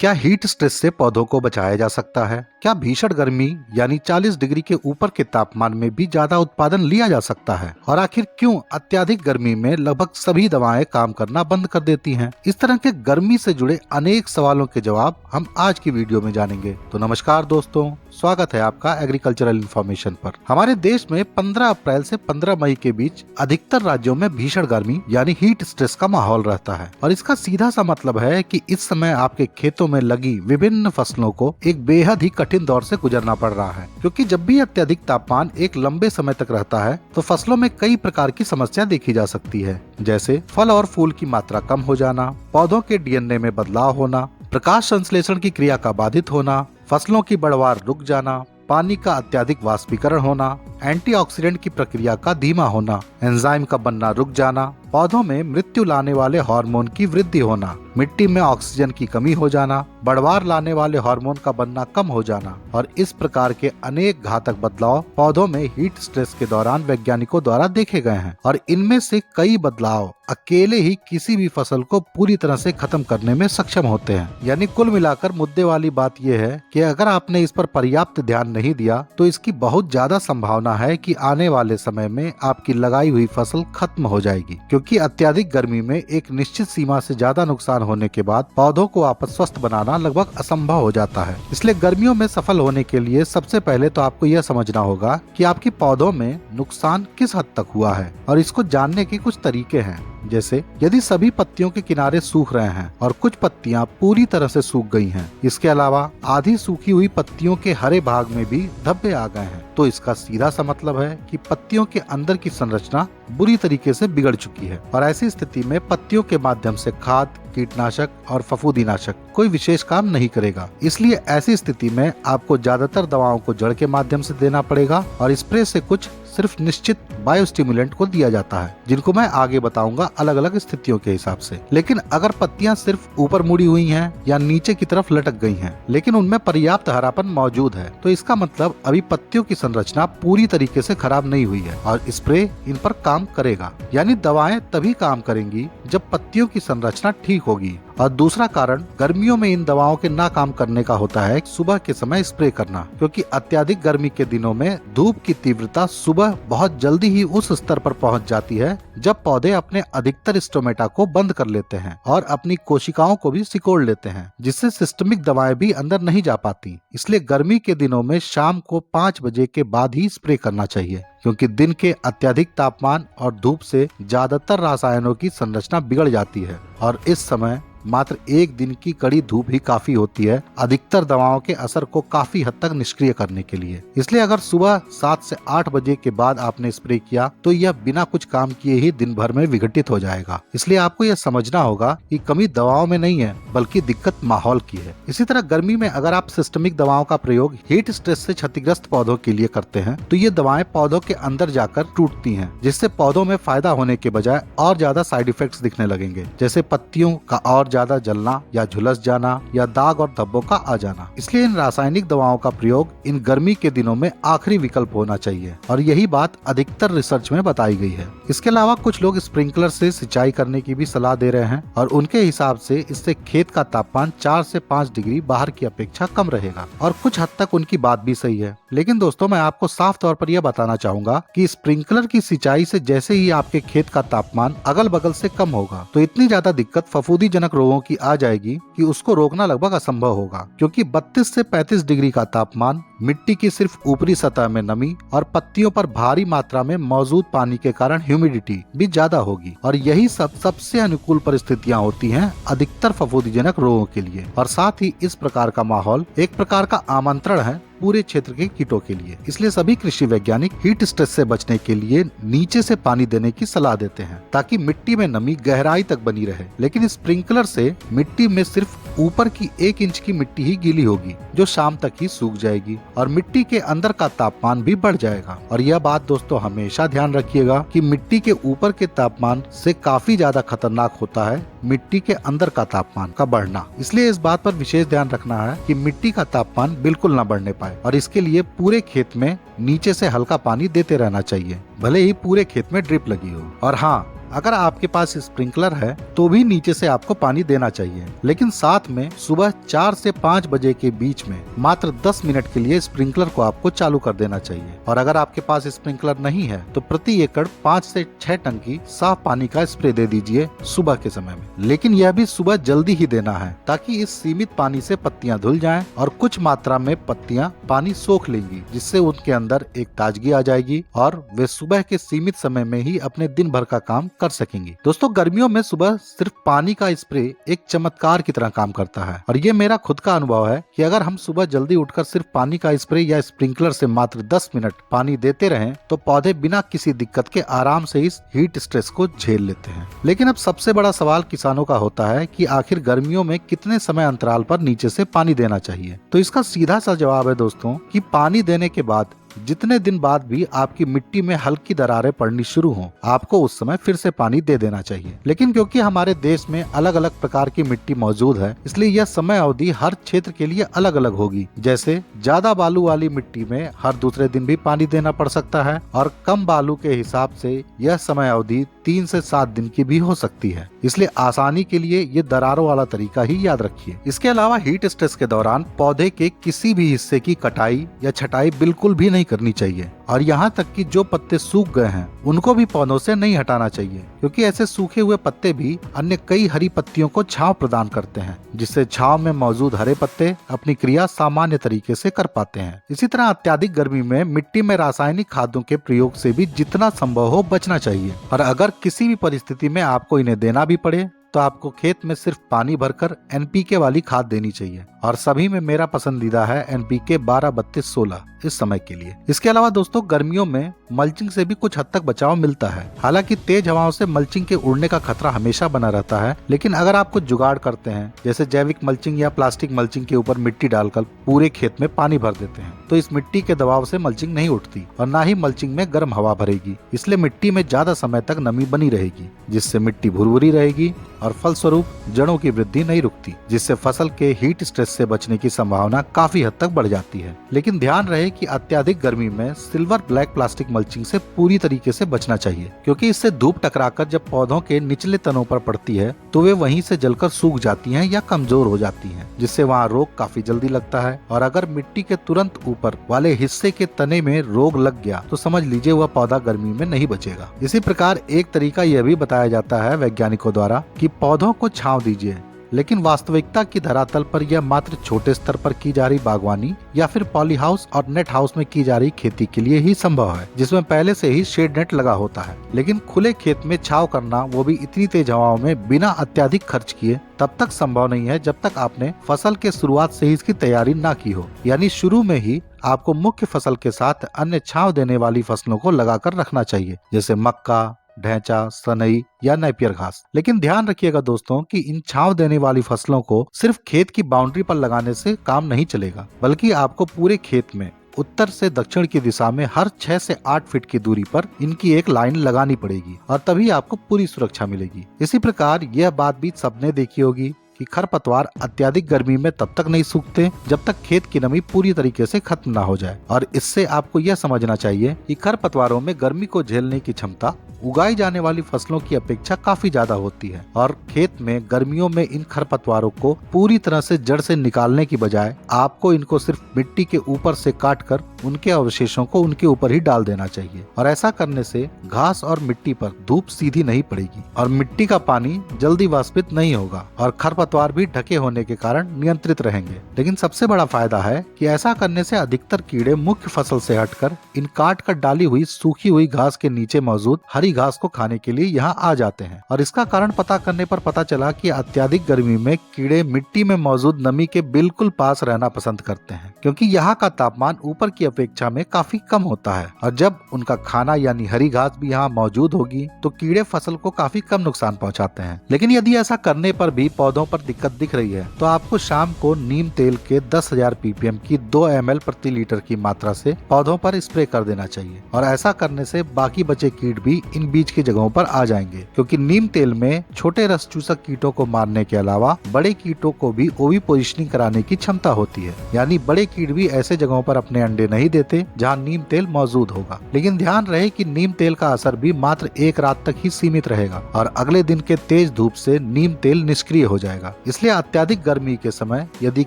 क्या heat stress से पौधों को बचाया जा सकता है? क्या भीषण गर्मी यानी 40 डिग्री के ऊपर के तापमान में भी ज्यादा उत्पादन लिया जा सकता है? और आखिर क्यों अत्यधिक गर्मी में लगभग सभी दवाएं काम करना बंद कर देती हैं? इस तरह के गर्मी से जुड़े अनेक सवालों के जवाब हम आज की वीडियो में जानेंगे। तो नमस्कार दोस्तों, स्वागत है आपका एग्रीकल्चरल इन्फॉर्मेशन पर। हमारे देश में 15 अप्रैल से 15 मई के बीच अधिकतर राज्यों में भीषण गर्मी यानी हीट स्ट्रेस का माहौल रहता है और इसका सीधा सा मतलब है कि इस समय आपके खेतों में लगी विभिन्न फसलों को एक बेहद ही कठिन दौर से गुजरना पड़ रहा है, क्योंकि जब भी अत्यधिक तापमान एक लंबे समय तक रहता है तो फसलों में कई प्रकार की समस्या देखी जा सकती है, जैसे फल और फूल की मात्रा कम हो जाना, पौधों के डीएनए में बदलाव होना, प्रकाश संश्लेषण की क्रिया का बाधित होना, फसलों की बढ़वार रुक जाना, पानी का अत्यधिक वाष्पीकरण होना, एंटीऑक्सीडेंट की प्रक्रिया का धीमा होना, एंजाइम का बनना रुक जाना, पौधों में मृत्यु लाने वाले हार्मोन की वृद्धि होना, मिट्टी में ऑक्सीजन की कमी हो जाना, बढ़वार लाने वाले हार्मोन का बनना कम हो जाना और इस प्रकार के अनेक घातक बदलाव पौधों में हीट स्ट्रेस के दौरान वैज्ञानिकों द्वारा देखे गए हैं और इनमें से कई बदलाव अकेले ही किसी भी फसल को पूरी तरह से खत्म करने में सक्षम होते हैं। यानी कुल मिलाकर मुद्दे वाली बात यह है कि अगर आपने इस पर पर्याप्त ध्यान नहीं दिया तो इसकी बहुत ज्यादा संभावना है कि आने वाले समय में आपकी लगाई हुई फसल खत्म हो जाएगी, क्योंकि अत्यधिक गर्मी में एक निश्चित सीमा से ज्यादा नुकसान होने के बाद पौधों को वापस स्वस्थ बनाना लगभग असंभव हो जाता है। इसलिए गर्मियों में सफल होने के लिए सबसे पहले तो आपको यह समझना होगा कि आपकी पौधों में नुकसान किस हद तक हुआ है और इसको जानने के कुछ तरीके हैं। जैसे यदि सभी पत्तियों के किनारे सूख रहे हैं और कुछ पत्तियां पूरी तरह से सूख गई हैं, इसके अलावा आधी सूखी हुई पत्तियों के हरे भाग में भी धब्बे आ गए हैं, तो इसका सीधा सा मतलब है कि पत्तियों के अंदर की संरचना बुरी तरीके से बिगड़ चुकी है और ऐसी स्थिति में पत्तियों के माध्यम से खाद, कीटनाशक और फफूंदीनाशक कोई विशेष काम नहीं करेगा। इसलिए ऐसी स्थिति में आपको ज्यादातर दवाओं को जड़ के माध्यम से देना पड़ेगा और स्प्रे से कुछ सिर्फ निश्चित बायोस्टिमुलेंट को दिया जाता है, जिनको मैं आगे बताऊंगा अलग अलग स्थितियों के हिसाब से। लेकिन अगर पत्तियां सिर्फ ऊपर मुड़ी हुई हैं या नीचे की तरफ लटक गई हैं, लेकिन उनमें पर्याप्त हरापन मौजूद है, तो इसका मतलब अभी पत्तियों की संरचना पूरी तरीके से खराब नहीं हुई है और स्प्रे इन पर काम करेगा। यानी दवाएं तभी काम करेंगी जब पत्तियों की संरचना ठीक होगी। और दूसरा कारण गर्मियों में इन दवाओं के ना काम करने का होता है सुबह के समय स्प्रे करना, क्योंकि अत्यधिक गर्मी के दिनों में धूप की तीव्रता सुबह बहुत जल्दी ही उस स्तर पर पहुंच जाती है जब पौधे अपने अधिकतर स्टोमेटा को बंद कर लेते हैं और अपनी कोशिकाओं को भी सिकोड़ लेते हैं, जिससे सिस्टमिक दवाएं भी अंदर नहीं जा पाती। इसलिए गर्मी के दिनों में शाम को 5 बजे के बाद ही स्प्रे करना चाहिए, क्योंकि दिन के अत्यधिक तापमान और धूप से ज्यादातर रसायनों की संरचना बिगड़ जाती है और इस समय मात्र एक दिन की कड़ी धूप ही काफी होती है अधिकतर दवाओं के असर को काफी हद तक निष्क्रिय करने के लिए। इसलिए अगर सुबह 7 से 8 बजे के बाद आपने स्प्रे किया तो यह बिना कुछ काम किए ही दिन भर में विघटित हो जाएगा। इसलिए आपको यह समझना होगा कि कमी दवाओं में नहीं है बल्कि दिक्कत माहौल की है। इसी तरह गर्मी में अगर आप सिस्टमिक दवाओं का प्रयोग हीट स्ट्रेस से क्षतिग्रस्त पौधों के लिए करते हैं तो ये दवाएं पौधों के अंदर जाकर टूटती हैं, जिससे पौधों में फायदा होने के बजाय और ज्यादा साइड इफेक्ट्स दिखने लगेंगे, जैसे पत्तियों का और ज्यादा जलना या झुलस जाना या दाग और धब्बों का आ जाना। इसलिए इन रासायनिक दवाओं का प्रयोग इन गर्मी के दिनों में आखिरी विकल्प होना चाहिए और यही बात अधिकतर रिसर्च में बताई गई है। इसके अलावा कुछ लोग स्प्रिंकलर से सिंचाई करने की भी सलाह दे रहे हैं और उनके हिसाब से इससे खेत का तापमान 4 से 5 डिग्री बाहर की अपेक्षा कम रहेगा और कुछ हद तक उनकी बात भी सही है। लेकिन दोस्तों, मैं आपको साफ तौर पर यह बताना चाहूंगा कि स्प्रिंकलर की सिंचाई से जैसे ही आपके खेत का तापमान अगल बगल से कम होगा तो इतनी ज्यादा दिक्कत फफूंदीजनक रोगों की आ जाएगी कि उसको रोकना लगभग असंभव होगा, क्योंकि 32 से 35 डिग्री का तापमान, मिट्टी की सिर्फ ऊपरी सतह में नमी और पत्तियों पर भारी मात्रा में मौजूद पानी के कारण ह्यूमिडिटी भी ज्यादा होगी और यही सबसे अनुकूल परिस्थितियां होती हैं अधिकतर फफूंदीजनक रोगों के लिए। और साथ ही इस प्रकार का माहौल एक प्रकार का आमंत्रण है पूरे क्षेत्र के कीटों के लिए। इसलिए सभी कृषि वैज्ञानिक हीट स्ट्रेस से बचने के लिए नीचे से पानी देने की सलाह देते हैं ताकि मिट्टी में नमी गहराई तक बनी रहे। लेकिन स्प्रिंकलर से मिट्टी में सिर्फ ऊपर की 1 इंच की मिट्टी ही गीली होगी, जो शाम तक ही सूख जाएगी और मिट्टी के अंदर का तापमान भी बढ़ जाएगा। और यह बात दोस्तों हमेशा ध्यान रखिएगा कि मिट्टी के ऊपर के तापमान से काफी ज्यादा खतरनाक होता है मिट्टी के अंदर का तापमान का बढ़ना। इसलिए इस बात पर विशेष ध्यान रखना है कि मिट्टी का तापमान बिल्कुल न बढ़ने पाए और इसके लिए पूरे खेत में नीचे से हल्का पानी देते रहना चाहिए, भले ही पूरे खेत में ड्रिप लगी हो। और हाँ, अगर आपके पास स्प्रिंकलर है तो भी नीचे से आपको पानी देना चाहिए, लेकिन साथ में सुबह 4 से 5 बजे के बीच में मात्र 10 मिनट के लिए स्प्रिंकलर को आपको चालू कर देना चाहिए। और अगर आपके पास स्प्रिंकलर नहीं है तो प्रति एकड़ 5 से 6 टंकी साफ पानी का स्प्रे दे दीजिए सुबह के समय में, लेकिन यह भी सुबह जल्दी ही देना है ताकि इस सीमित पानी से पत्तियां धुल जाएं और कुछ मात्रा में पत्तियां पानी सोख लेंगी, जिससे उनके अंदर एक ताजगी आ जाएगी और वे सुबह के सीमित समय में ही अपने दिन भर का काम कर सकेंगी। दोस्तों, गर्मियों में सुबह सिर्फ पानी का स्प्रे एक चमत्कार की तरह काम करता है और ये मेरा खुद का अनुभव है कि अगर हम सुबह जल्दी उठकर सिर्फ पानी का स्प्रे या स्प्रिंकलर से मात्र 10 मिनट पानी देते रहें तो पौधे बिना किसी दिक्कत के आराम से इस हीट स्ट्रेस को झेल लेते हैं। लेकिन अब सबसे बड़ा सवाल किसानों का होता है कि आखिर गर्मियों में कितने समय अंतराल पर नीचे से पानी देना चाहिए। तो इसका सीधा सा जवाब है दोस्तों कि पानी देने के बाद जितने दिन बाद भी आपकी मिट्टी में हल्की दरारें पड़नी शुरू हों, आपको उस समय फिर से पानी दे देना चाहिए। लेकिन क्योंकि हमारे देश में अलग अलग प्रकार की मिट्टी मौजूद है, इसलिए यह समय अवधि हर क्षेत्र के लिए अलग अलग होगी। जैसे ज्यादा बालू वाली मिट्टी में हर दूसरे दिन भी पानी देना पड़ सकता है और कम बालू के हिसाब से यह समय अवधि 3 से 7 दिन की भी हो सकती है। इसलिए आसानी के लिए ये दरारों वाला तरीका ही याद रखिए। इसके अलावा हीट स्ट्रेस के दौरान पौधे के किसी भी हिस्से की कटाई या छटाई बिल्कुल भी नहीं करनी चाहिए और यहाँ तक कि जो पत्ते सूख गए हैं उनको भी पौधों से नहीं हटाना चाहिए, क्योंकि ऐसे सूखे हुए पत्ते भी अन्य कई हरी पत्तियों को छांव प्रदान करते हैं, जिससे छांव में मौजूद हरे पत्ते अपनी क्रिया सामान्य तरीके से कर पाते हैं। इसी तरह अत्यधिक गर्मी में मिट्टी में रासायनिक खादों के प्रयोग से भी जितना संभव हो बचना चाहिए और अगर किसी भी परिस्थिति में आपको इन्हें देना भी पड़े तो आपको खेत में सिर्फ पानी भरकर एनपीके वाली खाद देनी चाहिए और सभी में मेरा पसंदीदा है एनपीके 12-32-16 इस समय के लिए। इसके अलावा दोस्तों, गर्मियों में मल्चिंग से भी कुछ हद तक बचाव मिलता है। हालांकि तेज हवाओं से मल्चिंग के उड़ने का खतरा हमेशा बना रहता है, लेकिन अगर आप कुछ जुगाड़ करते हैं जैसे जैविक मल्चिंग या प्लास्टिक मल्चिंग के ऊपर मिट्टी डालकर पूरे खेत में पानी भर देते हैं तो इस मिट्टी के दबाव से मल्चिंग नहीं उठती और न ही मल्चिंग में गर्म हवा भरेगी, इसलिए मिट्टी में ज्यादा समय तक नमी बनी रहेगी, जिससे मिट्टी भुरभुरी रहेगी और फलस्वरूप जड़ों की वृद्धि नहीं रुकती, जिससे फसल के हीट स्ट्रेस से बचने की संभावना काफी हद तक बढ़ जाती है। लेकिन ध्यान रहे कि अत्यधिक गर्मी में सिल्वर ब्लैक प्लास्टिक मल्चिंग से पूरी तरीके से बचना चाहिए, क्योंकि इससे धूप टकराकर जब पौधों के निचले तनों पर पड़ती है तो वे वहीं से जलकर सूख जाती हैं या कमजोर हो जाती हैं, जिससे वहाँ रोग काफी जल्दी लगता है और अगर मिट्टी के तुरंत ऊपर वाले हिस्से के तने में रोग लग गया तो समझ लीजिए वह पौधा गर्मी में नहीं बचेगा। इसी प्रकार एक तरीका यह भी बताया जाता है वैज्ञानिकों द्वारा कि पौधों को छांव दीजिए, लेकिन वास्तविकता की धरातल पर यह मात्र छोटे स्तर पर की जा रही बागवानी या फिर पॉली हाउस और नेट हाउस में की जा रही खेती के लिए ही संभव है, जिसमें पहले से ही शेड नेट लगा होता है। लेकिन खुले खेत में छांव करना, वो भी इतनी तेज हवाओं में बिना अत्यधिक खर्च किए, तब तक संभव नहीं है जब तक आपने फसल के शुरुआत से ही इसकी तैयारी ना की हो। यानी शुरू में ही आपको मुख्य फसल के साथ अन्य छांव देने वाली फसलों को लगाकर रखना चाहिए, जैसे मक्का, ढैंचा, सनई या नेपियर घास। लेकिन ध्यान रखिएगा दोस्तों कि इन छांव देने वाली फसलों को सिर्फ खेत की बाउंड्री पर लगाने से काम नहीं चलेगा, बल्कि आपको पूरे खेत में उत्तर से दक्षिण की दिशा में हर 6 से 8 फीट की दूरी पर इनकी एक लाइन लगानी पड़ेगी और तभी आपको पूरी सुरक्षा मिलेगी। इसी प्रकार यह बात भी सबने देखी होगी कि खरपतवार अत्यधिक गर्मी में तब तक नहीं सूखते जब तक खेत की नमी पूरी तरीके से खत्म ना हो जाए। और इससे आपको यह समझना चाहिए कि खरपतवारों में गर्मी को झेलने की क्षमता उगाई जाने वाली फसलों की अपेक्षा काफी ज्यादा होती है और खेत में गर्मियों में इन खरपतवारों को पूरी तरह से जड़ से निकालने की बजाय आपको इनको सिर्फ मिट्टी के ऊपर से काटकर उनके अवशेषों को उनके ऊपर ही डाल देना चाहिए। और ऐसा करने से घास और मिट्टी पर धूप सीधी नहीं पड़ेगी और मिट्टी का पानी जल्दी वाष्पित नहीं होगा और खरपतवार भी ढके होने के कारण नियंत्रित रहेंगे। लेकिन सबसे बड़ा फायदा है कि ऐसा करने से अधिकतर कीड़े मुख्य फसल से हटकर इन काट कर डाली हुई सूखी हुई घास के नीचे मौजूद हरी घास को खाने के लिए यहाँ आ जाते हैं। और इसका कारण पता करने पर पता चला कि अत्यधिक गर्मी में कीड़े मिट्टी में मौजूद नमी के बिल्कुल पास रहना पसंद करते हैं, क्योंकि यहाँ का तापमान ऊपर की अपेक्षा में काफी कम होता है और जब उनका खाना यानी हरी घास भी यहाँ मौजूद होगी तो कीड़े फसल को काफी कम नुकसान पहुँचाते हैं। लेकिन यदि ऐसा करने पर भी पौधों पर दिक्कत दिख रही है तो आपको शाम को नीम तेल के 10,000 ppm की 2 ml प्रति लीटर की मात्रा से पौधों पर स्प्रे कर देना चाहिए और ऐसा करने से बाकी बचे कीट भी इन बीज की जगहों पर आ जाएंगे, क्योंकि नीम तेल में छोटे रस चूसक कीटों को मारने के अलावा बड़े कीटों को भी ओवी पोजिशनिंग कराने की क्षमता होती है। यानी बड़े कीट भी ऐसे जगहों पर अपने अंडे नहीं देते जहाँ नीम तेल मौजूद होगा। लेकिन ध्यान रहे कि नीम तेल का असर भी मात्र एक रात तक ही सीमित रहेगा और अगले दिन के तेज धूप से नीम तेल निष्क्रिय हो जाएगा। इसलिए अत्यधिक गर्मी के समय यदि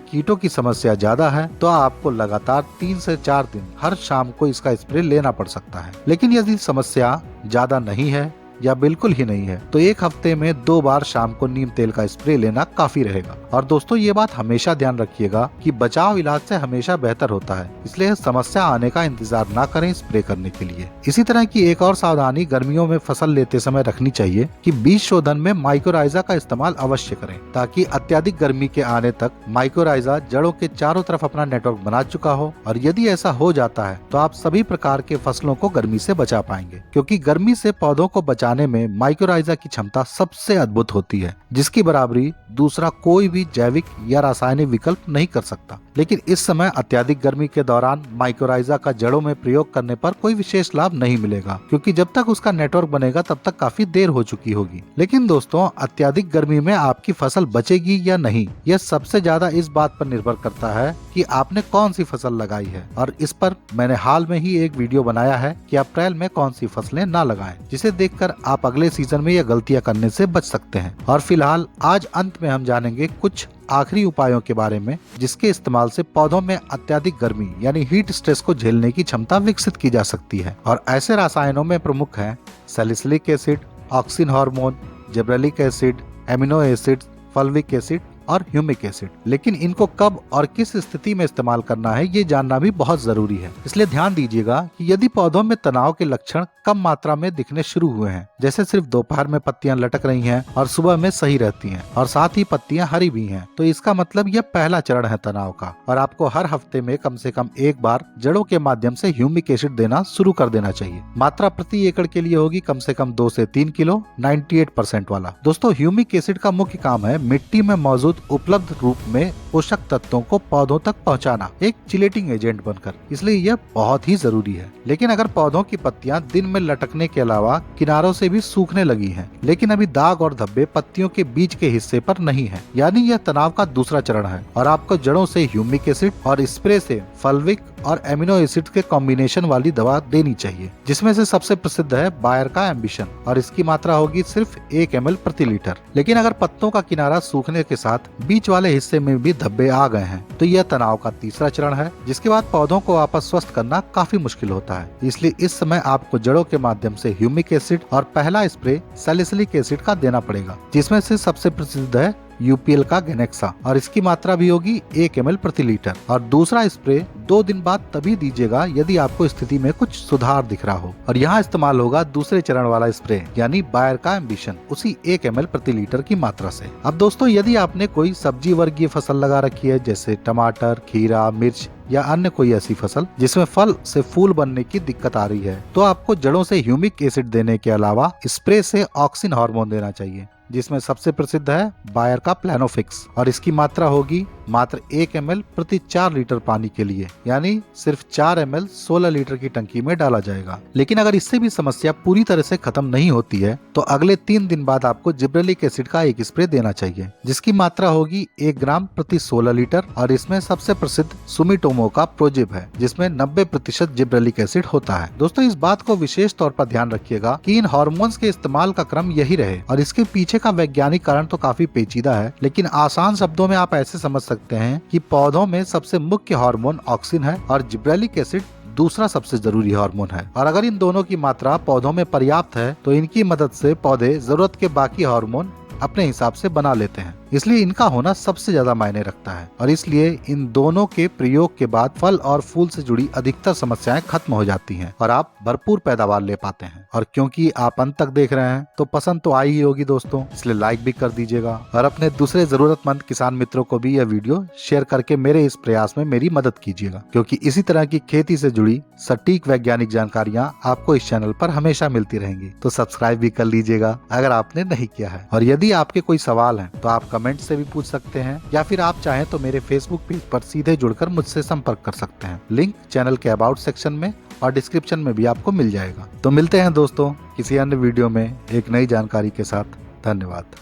कीटों की समस्या ज्यादा है तो आपको लगातार 3 से 4 दिन हर शाम को इसका स्प्रे लेना पड़ सकता है। लेकिन यदि समस्या ज्यादा नहीं है या बिल्कुल ही नहीं है तो एक हफ्ते में 2 बार शाम को नीम तेल का स्प्रे लेना काफी रहेगा। और दोस्तों ये बात हमेशा ध्यान रखिएगा कि बचाव इलाज से हमेशा बेहतर होता है, इसलिए समस्या आने का इंतजार ना करें स्प्रे करने के लिए। इसी तरह की एक और सावधानी गर्मियों में फसल लेते समय रखनी चाहिए कि बीज शोधन में माइक्रोराइजा का इस्तेमाल अवश्य करें, ताकि अत्यधिक गर्मी के आने तक माइक्रोराइजा जड़ों के चारों तरफ अपना नेटवर्क बना चुका हो। और यदि ऐसा हो जाता है तो आप सभी प्रकार के फसलों को गर्मी से बचा पाएंगे, क्योंकि गर्मी से पौधों को बचाने में माइक्रोराइजा की क्षमता सबसे अद्भुत होती है, जिसकी बराबरी दूसरा कोई भी जैविक या रासायनिक विकल्प नहीं कर सकता। लेकिन इस समय अत्यधिक गर्मी के दौरान माइक्रोराइजा का जड़ों में प्रयोग करने पर कोई विशेष लाभ नहीं मिलेगा, क्योंकि जब तक उसका नेटवर्क बनेगा तब तक काफी देर हो चुकी होगी। लेकिन दोस्तों अत्यधिक गर्मी में आपकी फसल बचेगी या नहीं, यह सबसे ज्यादा इस बात पर निर्भर करता है कि आपने कौन सी फसल लगाई है। और इस पर मैंने हाल में ही एक वीडियो बनाया है कि अप्रैल में कौन सी फसलें ना लगाएं, जिसे देखकर आप अगले सीजन में यह गलतियां करने से बच सकते हैं। और फिलहाल आज अंत में हम जानेंगे कुछ आखिरी उपायों के बारे में, जिसके इस्तेमाल से पौधों में अत्यधिक गर्मी यानी हीट स्ट्रेस को झेलने की क्षमता विकसित की जा सकती है। और ऐसे रसायनों में प्रमुख हैं salicylic acid, auxin hormone, gibberellic acid, amino acid, fulvic acid और ह्यूमिक एसिड। लेकिन इनको कब और किस स्थिति में इस्तेमाल करना है ये जानना भी बहुत जरूरी है। इसलिए ध्यान दीजिएगा कि यदि पौधों में तनाव के लक्षण कम मात्रा में दिखने शुरू हुए हैं, जैसे सिर्फ दोपहर में पत्तियां लटक रही हैं और सुबह में सही रहती हैं और साथ ही पत्तियां हरी भी हैं, तो इसका मतलब यह पहला चरण है तनाव का। और आपको हर हफ्ते में कम से कम एक बार जड़ों के माध्यम से ह्यूमिक एसिड देना शुरू कर देना चाहिए। मात्रा प्रति एकड़ के लिए होगी कम से कम 2 से 3 किलो 98% वाला। दोस्तों ह्यूमिक एसिड का मुख्य काम है मिट्टी में मौजूद उपलब्ध रूप में पोषक तत्वों को पौधों तक पहुंचाना, एक चिलेटिंग एजेंट बनकर, इसलिए यह बहुत ही जरूरी है। लेकिन अगर पौधों की पत्तियां दिन में लटकने के अलावा किनारों से भी सूखने लगी हैं, लेकिन अभी दाग और धब्बे पत्तियों के बीच के हिस्से पर नहीं है, यानी यह तनाव का दूसरा चरण है। और आपको जड़ों से ह्यूमिक एसिड और स्प्रे से फल्विक और एमिनो एसिड के कॉम्बिनेशन वाली दवा देनी चाहिए, जिसमें से सबसे प्रसिद्ध है बायर का एम्बिशन, और इसकी मात्रा होगी सिर्फ 1 ml प्रति लीटर। लेकिन अगर पत्तों का किनारा सूखने के साथ बीच वाले हिस्से में भी धब्बे आ गए हैं तो यह तनाव का तीसरा चरण है, जिसके बाद पौधों को वापस स्वस्थ करना काफी मुश्किल होता है। इसलिए इस समय आपको जड़ों के माध्यम से ह्यूमिक एसिड और पहला स्प्रे सैलिसिलिक एसिड का देना पड़ेगा, जिसमें से सबसे प्रसिद्ध है यूपीएल का गेनेक्सा, और इसकी मात्रा भी होगी 1 ml प्रति लीटर। और दूसरा स्प्रे 2 दिन बाद तभी दीजिएगा यदि आपको स्थिति में कुछ सुधार दिख रहा हो, और यहाँ इस्तेमाल होगा दूसरे चरण वाला स्प्रे यानी बायर का एम्बिशन, उसी 1 ml प्रति लीटर की मात्रा से। अब दोस्तों यदि आपने कोई सब्जी वर्गीय फसल लगा रखी है, जैसे टमाटर, खीरा, मिर्च या अन्य कोई ऐसी फसल जिसमें फल से फूल बनने की दिक्कत आ रही है, तो आपको जड़ों से ह्यूमिक एसिड देने के अलावा स्प्रे से ऑक्सिन हार्मोन देना चाहिए, जिसमें सबसे प्रसिद्ध है बायर का प्लानोफिक्स, और इसकी मात्रा होगी मात्र 1 ml प्रति 4 लीटर पानी के लिए, यानी सिर्फ 4 ml 16 लीटर की टंकी में डाला जाएगा। लेकिन अगर इससे भी समस्या पूरी तरह से खत्म नहीं होती है तो अगले 3 दिन बाद आपको जिब्रेलिक एसिड का एक स्प्रे देना चाहिए, जिसकी मात्रा होगी 1 ग्राम प्रति 16 लीटर, और इसमें सबसे प्रसिद्ध सुमिटोमो का प्रोजिब है, जिसमें 90% जिब्रेलिक एसिड होता है। दोस्तों इस बात को विशेष तौर पर ध्यान रखिएगा कि इन हार्मोन्स के इस्तेमाल का क्रम यही रहे, और इसके पीछे का वैज्ञानिक कारण तो काफी पेचीदा है, लेकिन आसान शब्दों में आप ऐसे समझ सकते हैं कि पौधों में सबसे मुख्य हार्मोन ऑक्सिन है और जिब्रेलिक एसिड दूसरा सबसे जरूरी हार्मोन है। और अगर इन दोनों की मात्रा पौधों में पर्याप्त है तो इनकी मदद से पौधे जरूरत के बाकी हार्मोन अपने हिसाब से बना लेते हैं, इसलिए इनका होना सबसे ज्यादा मायने रखता है। और इसलिए इन दोनों के प्रयोग के बाद फल और फूल से जुड़ी अधिकतर समस्याएं खत्म हो जाती हैं और आप भरपूर पैदावार ले पाते हैं। और क्योंकि आप अंत तक देख रहे हैं तो पसंद तो आई ही होगी दोस्तों, इसलिए लाइक भी कर दीजिएगा और अपने दूसरे जरूरतमंद किसान मित्रों को भी यह वीडियो शेयर करके मेरे इस प्रयास में मेरी मदद कीजिएगा, क्योंकि इसी तरह की खेती से जुड़ी सटीक वैज्ञानिक जानकारियाँ आपको इस चैनल पर हमेशा मिलती रहेंगी। तो सब्सक्राइब भी कर लीजिएगा अगर आपने नहीं किया है। और यदि आपके कोई सवाल है तो आप कमेंट से भी पूछ सकते हैं, या फिर आप चाहें तो मेरे फेसबुक पेज पर सीधे जुड़कर मुझसे संपर्क कर सकते हैं। लिंक चैनल के अबाउट सेक्शन में और डिस्क्रिप्शन में भी आपको मिल जाएगा। तो मिलते हैं दोस्तों किसी अन्य वीडियो में एक नई जानकारी के साथ। धन्यवाद।